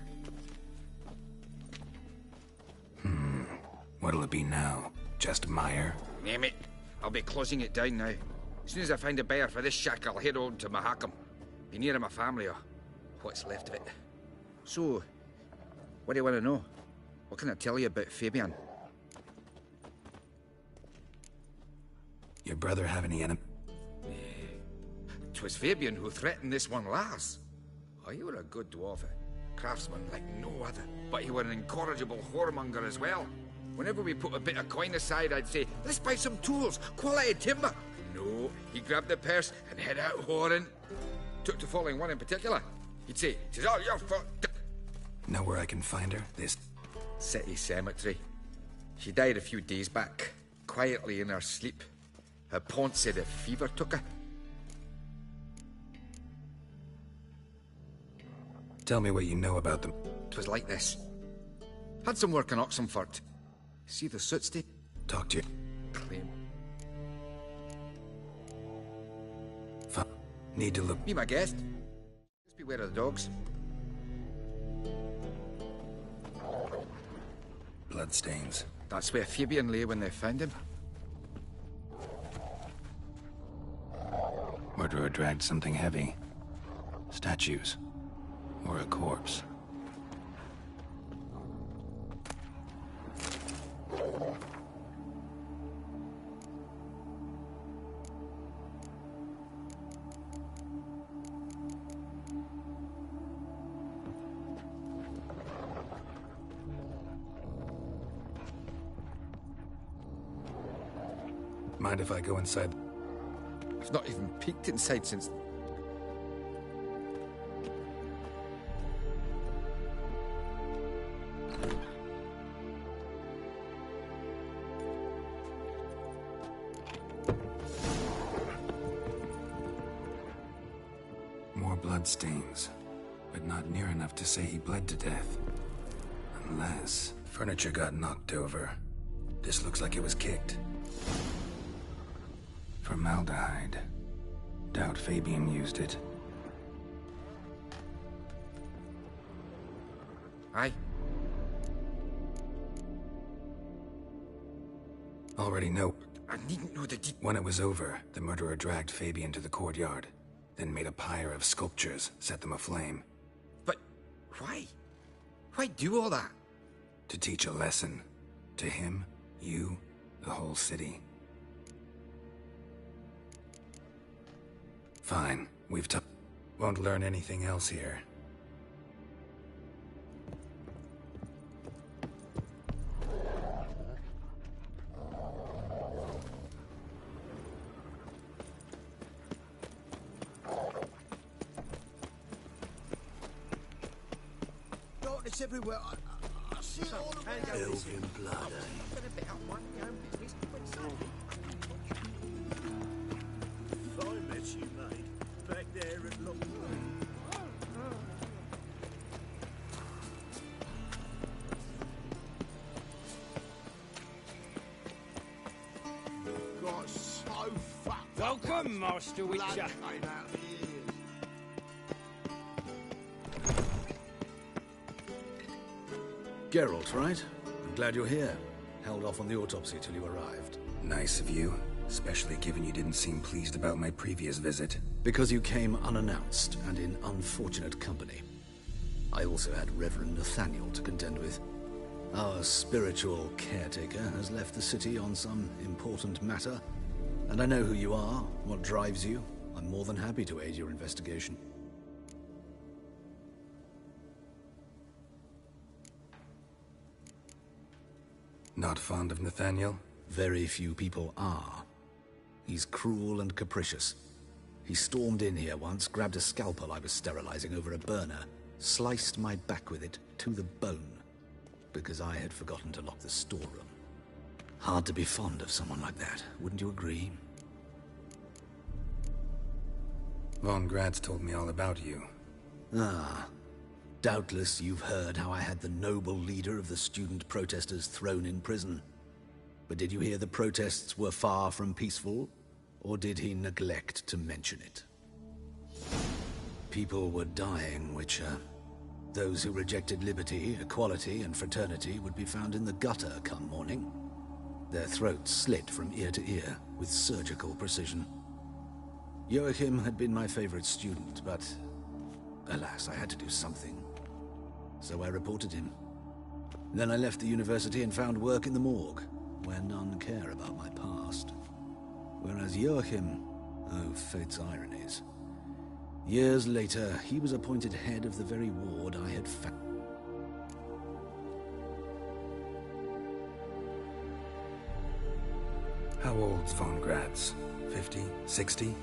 [SPEAKER 2] What'll it be now? Just Meyer?
[SPEAKER 7] Name it. I'll be closing it down now. As soon as I find a buyer for this shack, I'll head on to Mahakam. Be near my family, or what's left of it. So, what do you want to know? What can I tell you about Fabian?
[SPEAKER 2] Your brother have any enemy?
[SPEAKER 7] 'Twas Fabian who threatened this one last. Oh, you were a good dwarf, a craftsman like no other. But you were an incorrigible whoremonger as well. Whenever we put a bit of coin aside, I'd say, let's buy some tools, quality timber. No, he grabbed the purse and head out whoring. Took to following one in particular. He'd say, "'Tis all your fault."
[SPEAKER 2] Know where I can find her? This
[SPEAKER 7] city cemetery. She died a few days back, quietly in her sleep. Her pont said a fever took her.
[SPEAKER 2] Tell me what you know about them.
[SPEAKER 7] 'Twas like this. Had some work in Oxenfurt. See the soot state?
[SPEAKER 2] Talk to you.
[SPEAKER 7] Claim.
[SPEAKER 2] Need to look.
[SPEAKER 7] Be my guest. Just beware of the dogs.
[SPEAKER 2] Bloodstains.
[SPEAKER 7] That's where Fabian lay when they found him.
[SPEAKER 2] Murderer dragged something heavy. Statues. Or a corpse. Mind if I go inside?
[SPEAKER 7] I've not even peeked inside since...
[SPEAKER 2] More bloodstains, but not near enough to say he bled to death. Unless furniture got knocked over. This looks like it was kicked. Formaldehyde. Doubt Fabian used it.
[SPEAKER 7] Aye.
[SPEAKER 2] Already know.
[SPEAKER 7] I needn't know the
[SPEAKER 2] When it was over, the murderer dragged Fabian to the courtyard, then made a pyre of sculptures, set them aflame.
[SPEAKER 7] But why? Why do all that?
[SPEAKER 2] To teach a lesson. To him, you, the whole city. Fine, won't learn anything else here.
[SPEAKER 5] Darkness everywhere. I see it all around.
[SPEAKER 9] Elven blood,
[SPEAKER 5] Fine mess you made. Back there at Lock.
[SPEAKER 9] got so fucked.
[SPEAKER 17] Welcome, Master Witcher.
[SPEAKER 9] Blood came out of the ears.
[SPEAKER 8] Geralt, right? I'm glad you're here. Held off on the autopsy till you arrived.
[SPEAKER 2] Nice of you, especially given you didn't seem pleased about my previous visit.
[SPEAKER 8] Because you came unannounced and in unfortunate company. I also had Reverend Nathaniel to contend with. Our spiritual caretaker has left the city on some important matter, and I know who you are, what drives you. I'm more than happy to aid your investigation.
[SPEAKER 2] Not fond of Nathaniel?
[SPEAKER 8] Very few people are. He's cruel and capricious. He stormed in here once, grabbed a scalpel I was sterilizing over a burner, sliced my back with it to the bone, because I had forgotten to lock the storeroom. Hard to be fond of someone like that, wouldn't you agree?
[SPEAKER 2] Von Gratz told me all about you.
[SPEAKER 8] Ah. Doubtless you've heard how I had the noble leader of the student protesters thrown in prison. But did you hear the protests were far from peaceful? Or did he neglect to mention it? People were dying, Witcher. Those who rejected liberty, equality, and fraternity would be found in the gutter come morning. Their throats slit from ear to ear with surgical precision. Joachim had been my favorite student, but alas, I had to do something. So I reported him. Then I left the university and found work in the morgue, where none care about my past. Whereas Joachim, oh, fate's ironies. Years later, he was appointed head of the very ward I had found.
[SPEAKER 2] How old's Von Gratz? 50, 60?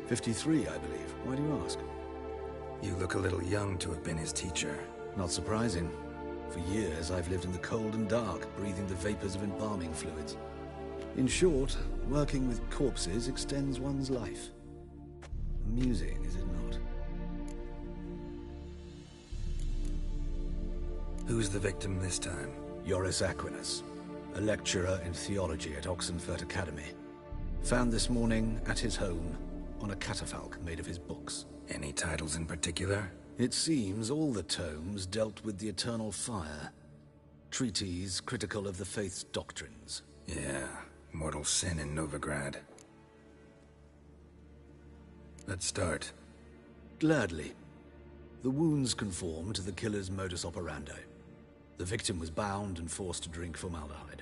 [SPEAKER 8] 53, I believe. Why do you ask?
[SPEAKER 2] You look a little young to have been his teacher.
[SPEAKER 8] Not surprising. For years, I've lived in the cold and dark, breathing the vapors of embalming fluids. In short, working with corpses extends one's life. Amusing, is it not?
[SPEAKER 2] Who's the victim this time?
[SPEAKER 8] Joris Aquinas, a lecturer in theology at Oxenfurt Academy. Found this morning at his home on a catafalque made of his books.
[SPEAKER 2] Any titles in particular?
[SPEAKER 8] It seems all the tomes dealt with the eternal fire. Treatises critical of the faith's doctrines.
[SPEAKER 2] Yeah, mortal sin in Novigrad. Let's start.
[SPEAKER 8] Gladly. The wounds conform to the killer's modus operandi. The victim was bound and forced to drink formaldehyde.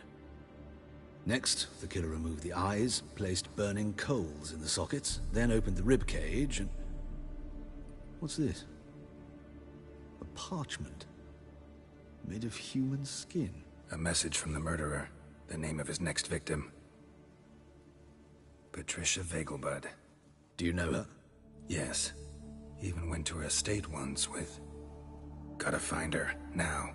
[SPEAKER 8] Next, the killer removed the eyes, placed burning coals in the sockets, then opened the rib cage and... What's this? A parchment. Made of human skin.
[SPEAKER 2] A message from the murderer. The name of his next victim. Patricia Vegelbud.
[SPEAKER 8] Do you know her?
[SPEAKER 2] Yes. Even went to her estate once with... Gotta find her, now.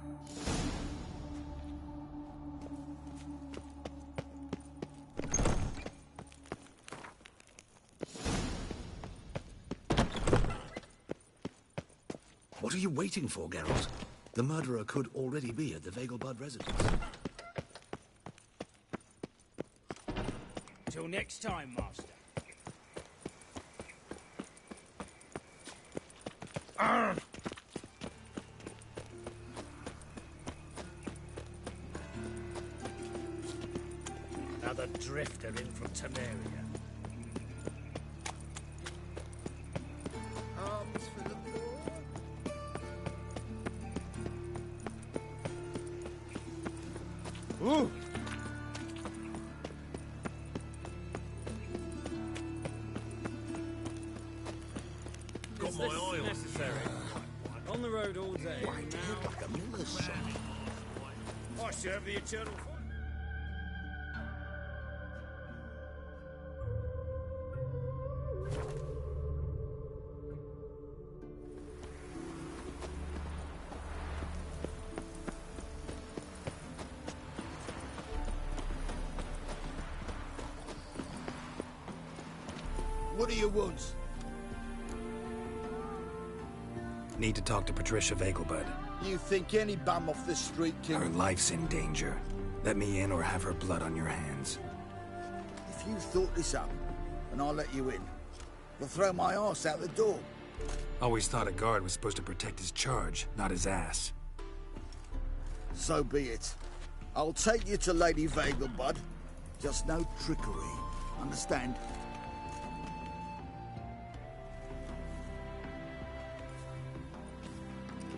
[SPEAKER 8] What are you waiting for, Geralt? The murderer could already be at the Vegelbud residence.
[SPEAKER 17] Till next time, Master.
[SPEAKER 7] Arr!
[SPEAKER 6] Another drifter in from Temeria.
[SPEAKER 7] Arms for the poor. Ooh!
[SPEAKER 17] Got my eye on necessary. On the road all day.
[SPEAKER 9] White hair like a miller's son.
[SPEAKER 17] I serve the eternal fire.
[SPEAKER 9] What do you want?
[SPEAKER 2] Need to talk to Patricia Vegelbud.
[SPEAKER 9] You think any bum off the street can...
[SPEAKER 2] Her life's in danger. Let me in or have her blood on your hands.
[SPEAKER 9] If you thought this up, and I'll let you in, you'll throw my ass out the door.
[SPEAKER 2] Always thought a guard was supposed to protect his charge, not his ass.
[SPEAKER 9] So be it. I'll take you to Lady Vegelbud. Just no trickery. Understand?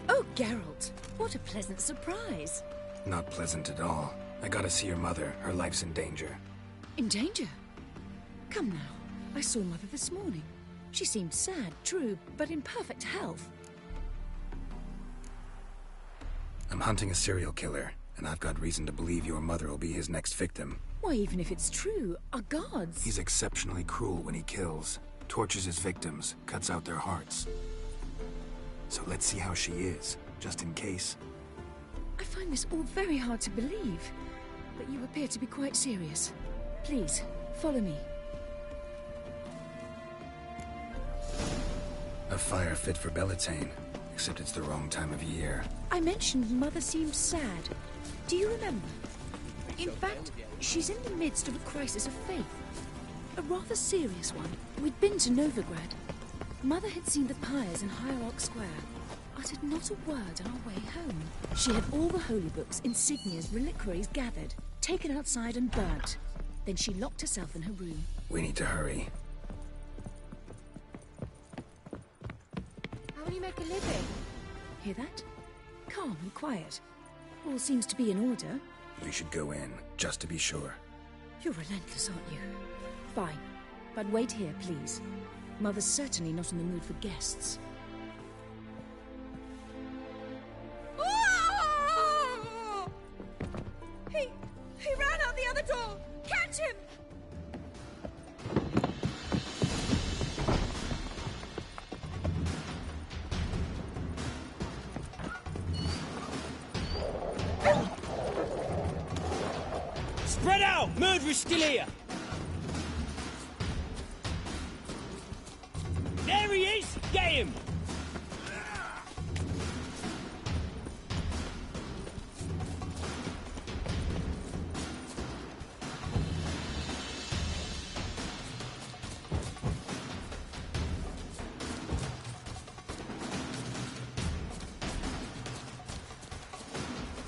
[SPEAKER 18] Oh, Geralt, what a pleasant surprise.
[SPEAKER 2] Not pleasant at all. I gotta see your mother. Her life's in danger.
[SPEAKER 18] In danger? Come now. I saw Mother this morning. She seemed sad, true, but in perfect health.
[SPEAKER 2] I'm hunting a serial killer, and I've got reason to believe your mother will be his next victim.
[SPEAKER 18] Why, even if it's true, our guards...
[SPEAKER 2] He's exceptionally cruel when he kills, tortures his victims, cuts out their hearts. So let's see how she is, just in case.
[SPEAKER 18] I find this all very hard to believe, but you appear to be quite serious. Please, follow me.
[SPEAKER 2] A fire fit for Bellatane, except it's the wrong time of year.
[SPEAKER 18] I mentioned Mother seemed sad. Do you remember? In fact, she's in the midst of a crisis of faith. A rather serious one. We'd been to Novigrad. Mother had seen the pyres in Hierarch Square. Uttered not a word on our way home. She had all the holy books, insignias, reliquaries gathered, taken outside and burnt. Then she locked herself in her room.
[SPEAKER 2] We need to hurry.
[SPEAKER 13] How will you make a living?
[SPEAKER 18] Hear that? Calm and quiet. All seems to be in order.
[SPEAKER 2] We should go in, just to be sure.
[SPEAKER 18] You're relentless, aren't you? Fine. But wait here, please. Mother's certainly not in the mood for guests.
[SPEAKER 11] He ran out the other door! Catch him!
[SPEAKER 17] Murderer's still here! There he is! Get him!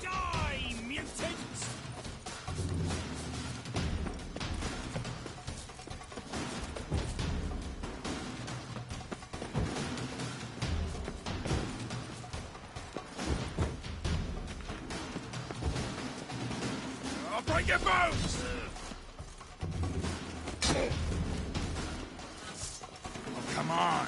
[SPEAKER 17] Die, mutants!
[SPEAKER 7] I'll break your bones! Oh, come on.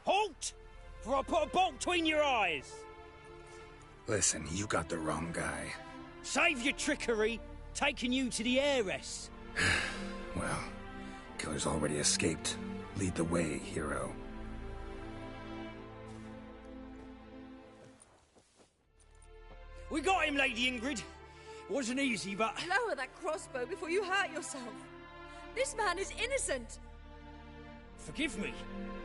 [SPEAKER 17] Halt! For I put a bolt between your eyes!
[SPEAKER 2] Listen, you got the wrong guy.
[SPEAKER 17] Save your trickery, taking you to the heiress.
[SPEAKER 2] Well, killer's already escaped. Lead the way, hero.
[SPEAKER 17] We got him, Lady Ingrid. Wasn't easy, but...
[SPEAKER 10] Lower that crossbow before you hurt yourself. This man is innocent.
[SPEAKER 17] Forgive me.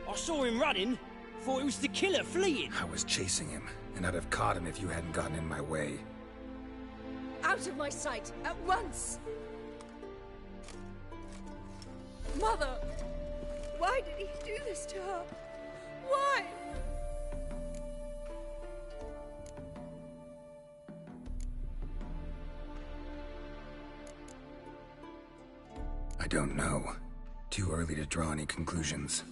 [SPEAKER 17] I saw him running. Thought it was the killer fleeing.
[SPEAKER 2] I was chasing him, and I'd have caught him if you hadn't gotten in my way.
[SPEAKER 10] Out of my sight, at once! Mother! Why did he do this to her? Why?
[SPEAKER 2] I don't know. Too early to draw any conclusions.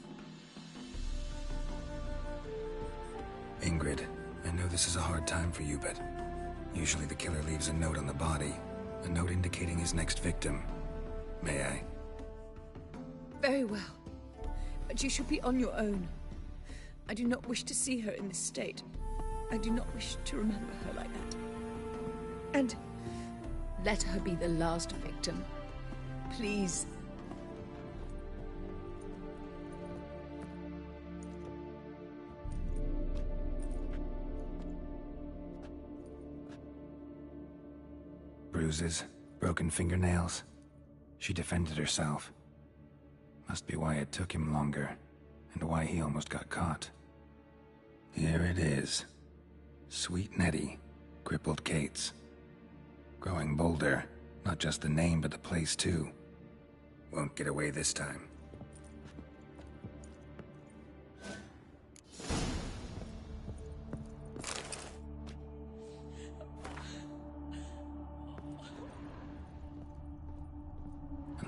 [SPEAKER 2] Ingrid, I know this is a hard time for you, but usually the killer leaves a note on the body. A note indicating his next victim. May I?
[SPEAKER 10] Very well. But you should be on your own. I do not wish to see her in this state. I do not wish to remember her like that. And let her be the last victim. Please.
[SPEAKER 2] Bruises, broken fingernails. She defended herself. Must be why it took him longer, and why he almost got caught. Here it is. Sweet Nettie, crippled Kate's. Growing bolder, not just the name, but the place too. Won't get away this time.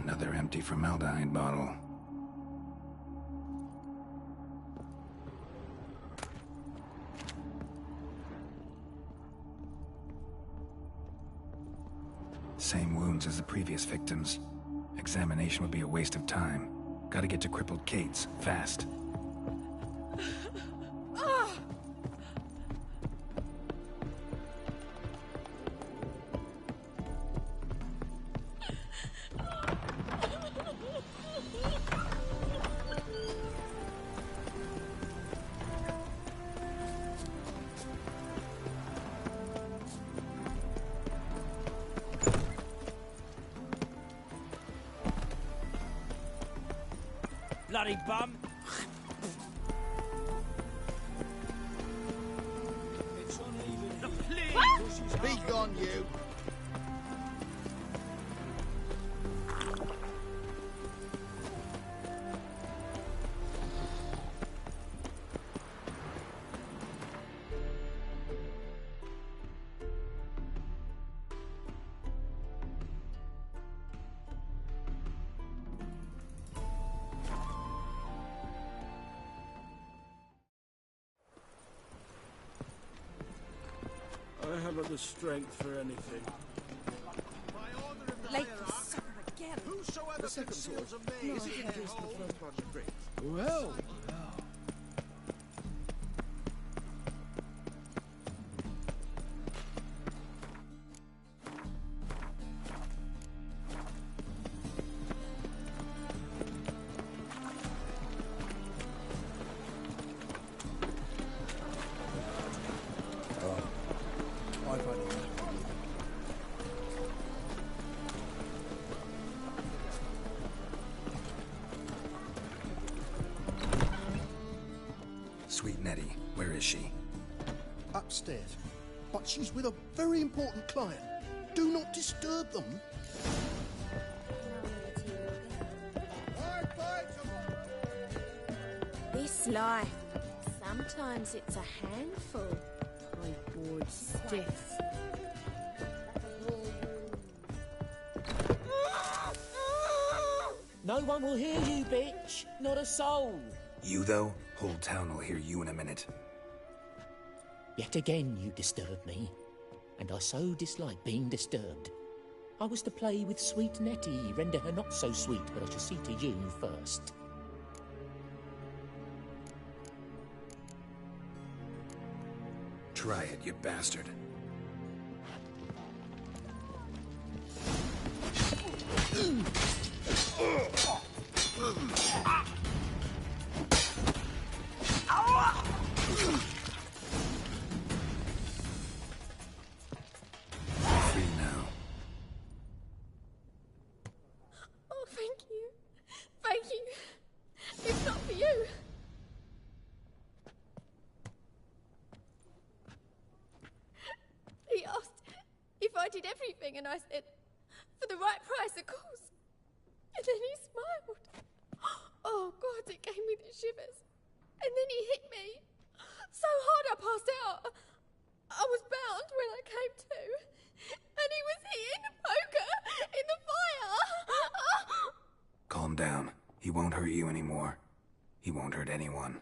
[SPEAKER 2] Another empty formaldehyde bottle. Same wounds as the previous victims. Examination would be a waste of time. Gotta get to crippled Kate's, fast.
[SPEAKER 17] Bloody bum.
[SPEAKER 9] It's uneven. Be gone, you.
[SPEAKER 5] got the strength for anything.
[SPEAKER 11] Late for supper again.
[SPEAKER 9] Whosoever conceals a maid is in his hole.
[SPEAKER 5] Well,
[SPEAKER 2] Sweet Nettie, where is she?
[SPEAKER 19] Upstairs. But she's with a very important client. Do not disturb them.
[SPEAKER 18] This life, sometimes it's a handful. My bored stiff.
[SPEAKER 14] No one will hear you, bitch. Not a soul.
[SPEAKER 2] You, though? Whole town will hear you in a minute.
[SPEAKER 14] Yet again you disturb me, and I so dislike being disturbed. I was to play with sweet Nettie, render her not so sweet, but I shall see to you first.
[SPEAKER 2] Try it, you bastard. Free now.
[SPEAKER 18] Oh, thank you. Thank you. If not for you. He asked if I did everything, and I said, for the right price, of course. And then he smiled. Oh, God, it gave me the shivers. And then he hit me. So hard I passed out. I was bound when I came to. And he was hitting the poker in the fire.
[SPEAKER 2] Calm down. He won't hurt you anymore. He won't hurt anyone.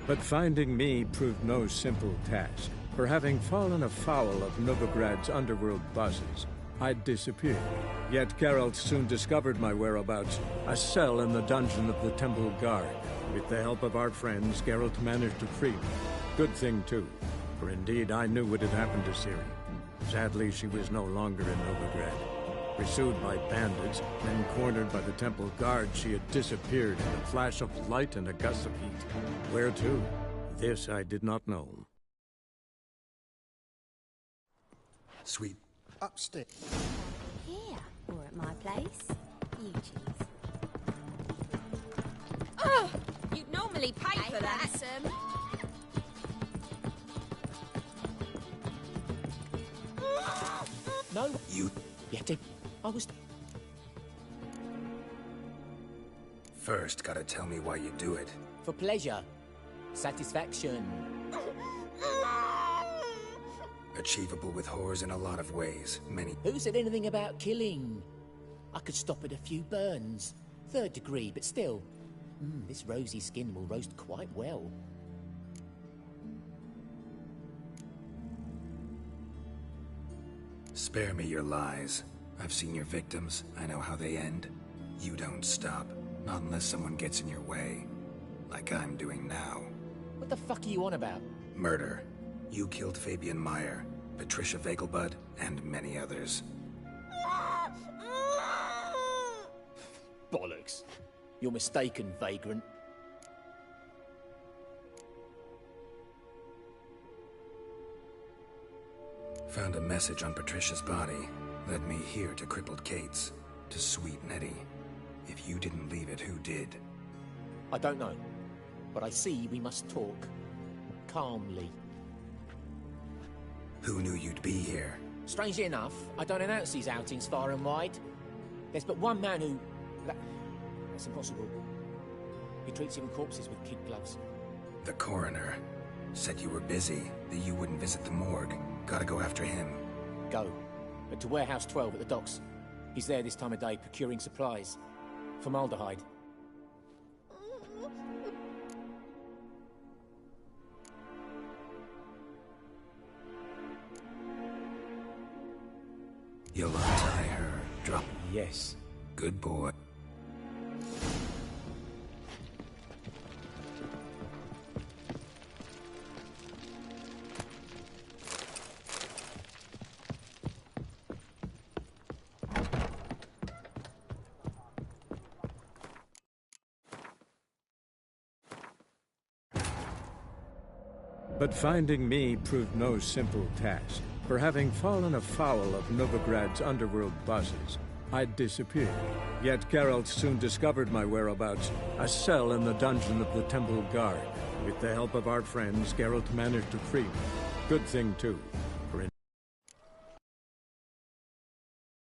[SPEAKER 1] But finding me proved no simple task. For having fallen afoul of Novigrad's underworld bosses, I'd disappeared. Yet Geralt soon discovered my whereabouts, a cell in the dungeon of the Temple Guard. With the help of our friends, Geralt managed to free me. Good thing, too, for indeed I knew what had happened to Ciri. Sadly, she was no longer in Novigrad. Pursued by bandits, then cornered by the Temple Guard, she had disappeared in a flash of light and a gust of heat. Where to? This I did not know.
[SPEAKER 2] Sweet.
[SPEAKER 19] Upstairs.
[SPEAKER 18] Here, or at my place. You choose.
[SPEAKER 11] Oh, you'd normally pay for that.
[SPEAKER 14] No.
[SPEAKER 2] You...
[SPEAKER 14] Yet I was...
[SPEAKER 2] First, gotta tell me why you do it.
[SPEAKER 14] For pleasure. Satisfaction.
[SPEAKER 2] Achievable with whores in a lot of ways. Many...
[SPEAKER 14] Who said anything about killing? I could stop at a few burns. 3rd degree, but still. This rosy skin will roast quite well.
[SPEAKER 2] Spare me your lies. I've seen your victims. I know how they end. You don't stop. Not unless someone gets in your way. Like I'm doing now.
[SPEAKER 14] What the fuck are you on about?
[SPEAKER 2] Murder. You killed Fabian Meyer, Patricia Vegelbud, and many others.
[SPEAKER 14] Bollocks. You're mistaken, vagrant.
[SPEAKER 2] Found a message on Patricia's body. Led me here to crippled Kate's. To sweet Nettie. If you didn't leave it, who did?
[SPEAKER 14] I don't know. But I see we must talk. Calmly.
[SPEAKER 2] Who knew you'd be here?
[SPEAKER 14] Strangely enough, I don't announce these outings far and wide. There's but one man who... That's impossible. He treats even corpses with kid gloves.
[SPEAKER 2] The coroner said you were busy, that you wouldn't visit the morgue. Gotta go after him.
[SPEAKER 14] Go. But to Warehouse 12 at the docks. He's there this time of day, procuring supplies. Formaldehyde.
[SPEAKER 2] You'll untie her, drop...
[SPEAKER 14] Yes.
[SPEAKER 2] Good boy.
[SPEAKER 1] But finding me proved no simple task. For having fallen afoul of Novigrad's underworld bosses, I'd disappeared. Yet Geralt soon discovered my whereabouts, a cell in the dungeon of the Temple Guard. With the help of our friends, Geralt managed to free me. Good thing, too.